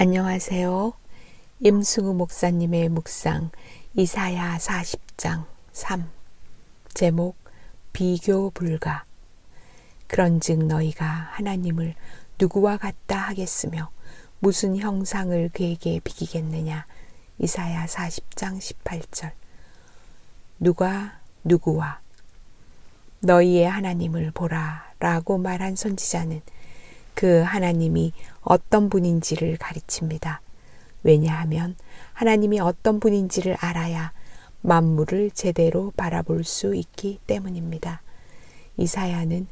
안녕하세요. 임승우 목사님의 묵상 이사야 40장 3 제목 비교 불가. 그런즉 너희가 하나님을 누구와 같다 하겠으며 무슨 형상을 그에게 비기겠느냐. 이사야 40장 18절. 누가 누구와 너희의 하나님을 보라 라고 말한 선지자는 그 하나님이 어떤 분인지를 가르칩니다. 왜냐하면 하나님이 어떤 분인지를 알아야 만물을 제대로 바라볼 수 있기 때문입니다. 이사야는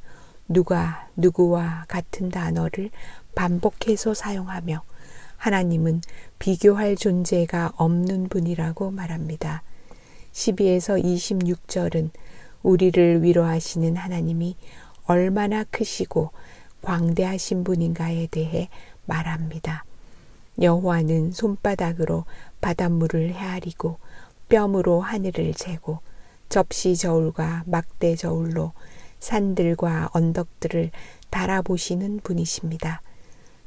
누가 누구와 같은 단어를 반복해서 사용하며 하나님은 비교할 존재가 없는 분이라고 말합니다. 12에서 26절은 우리를 위로하시는 하나님이 얼마나 크시고 광대하신 분인가에 대해 말합니다. 여호와는 손바닥으로 바닷물을 헤아리고 뼘으로 하늘을 재고 접시 저울과 막대 저울로 산들과 언덕들을 달아보시는 분이십니다.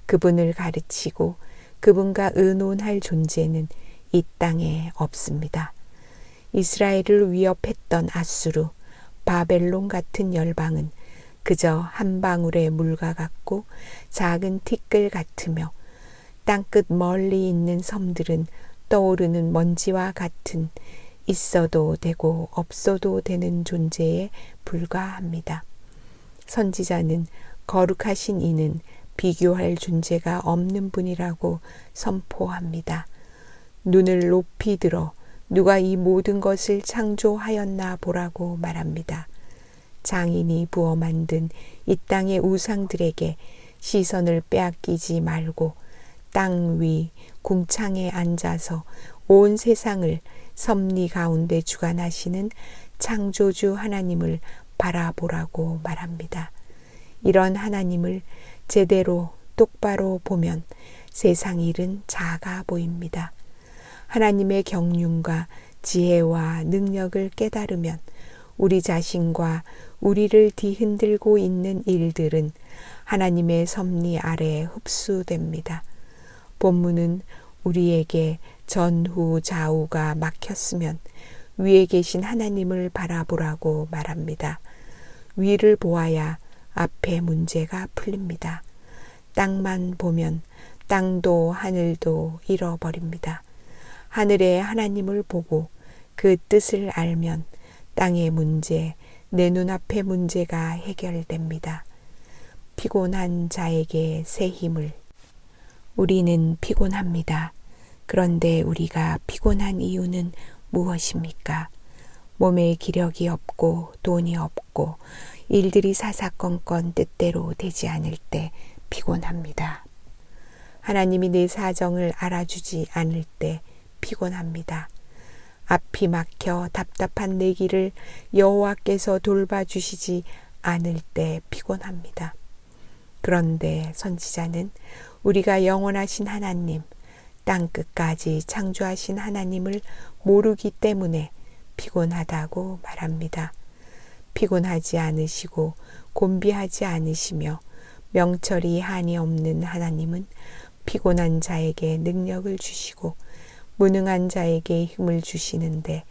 그분을 가르치고 그분과 의논할 존재는 이 땅에 없습니다. 이스라엘을 위협했던 아수르, 바벨론 같은 열방은 그저 한 방울의 물과 같고 작은 티끌 같으며 땅끝 멀리 있는 섬들은 떠오르는 먼지와 같은 있어도 되고 없어도 되는 존재에 불과합니다. 선지자는 거룩하신 이는 비교할 존재가 없는 분이라고 선포합니다. 눈을 높이 들어 누가 이 모든 것을 창조하였나 보라고 말합니다. 장인이 부어 만든 이 땅의 우상들에게 시선을 빼앗기지 말고 땅 위 궁창에 앉아서 온 세상을 섭리 가운데 주관하시는 창조주 하나님을 바라보라고 말합니다. 이런 하나님을 제대로 똑바로 보면 세상 일은 작아 보입니다. 하나님의 경륜과 지혜와 능력을 깨달으면 우리 자신과 우리를 뒤흔들고 있는 일들은 하나님의 섭리 아래에 흡수됩니다. 본문은 우리에게 전후 좌우가 막혔으면 위에 계신 하나님을 바라보라고 말합니다. 위를 보아야 앞에 문제가 풀립니다. 땅만 보면 땅도 하늘도 잃어버립니다. 하늘의 하나님을 보고 그 뜻을 알면 땅의 문제, 내 눈앞의 문제가 해결됩니다. 피곤한 자에게 새 힘을. 우리는 피곤합니다. 그런데 우리가 피곤한 이유는 무엇입니까? 몸에 기력이 없고 돈이 없고 일들이 사사건건 뜻대로 되지 않을 때 피곤합니다. 하나님이 내 사정을 알아주지 않을 때 피곤합니다. 앞이 막혀 답답한 내 길을 여호와께서 돌봐주시지 않을 때 피곤합니다. 그런데 선지자는 우리가 영원하신 하나님, 땅끝까지 창조하신 하나님을 모르기 때문에 피곤하다고 말합니다. 피곤하지 않으시고 곤비하지 않으시며 명철이 한이 없는 하나님은 피곤한 자에게 능력을 주시고 무능한 자에게 힘을 주시는데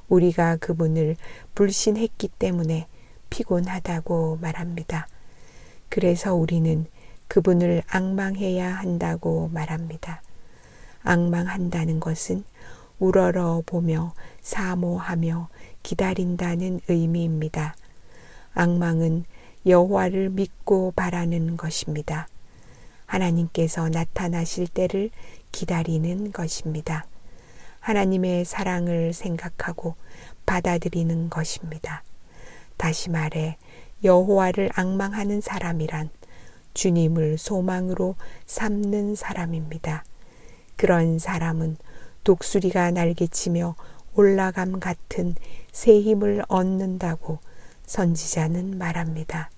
우리가 그분을 불신했기 때문에 피곤하다고 말합니다. 그래서 우리는 그분을 앙망해야 한다고 말합니다. 앙망한다는 것은 우러러 보며 사모하며 기다린다는 의미입니다. 앙망은 여호와를 믿고 바라는 것입니다. 하나님께서 나타나실 때를 기다리는 것입니다. 하나님의 사랑을 생각하고 받아들이는 것입니다. 다시 말해 여호와를 앙망하는 사람이란 주님을 소망으로 삼는 사람입니다. 그런 사람은 독수리가 날개치며 올라감 같은 새 힘을 얻는다고 선지자는 말합니다.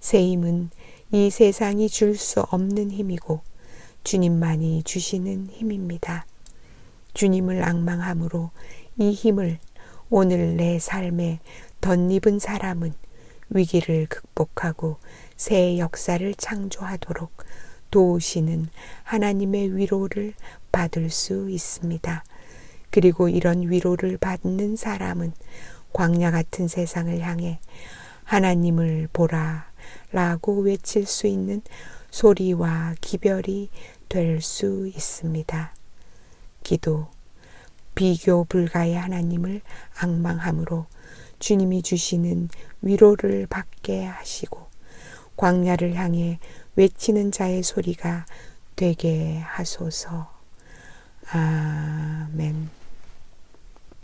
새 힘은 이 세상이 줄 수 없는 힘이고 주님만이 주시는 힘입니다. 주님을 앙망함으로 이 힘을 오늘 내 삶에 덧입은 사람은 위기를 극복하고 새 역사를 창조하도록 도우시는 하나님의 위로를 받을 수 있습니다. 그리고 이런 위로를 받는 사람은 광야 같은 세상을 향해 하나님을 보라 라고 외칠 수 있는 소리와 기별이 될 수 있습니다. 기도, 비교 불가의 하나님을 앙망함으로 주님이 주시는 위로를 받게 하시고 광야를 향해 외치는 자의 소리가 되게 하소서. 아멘.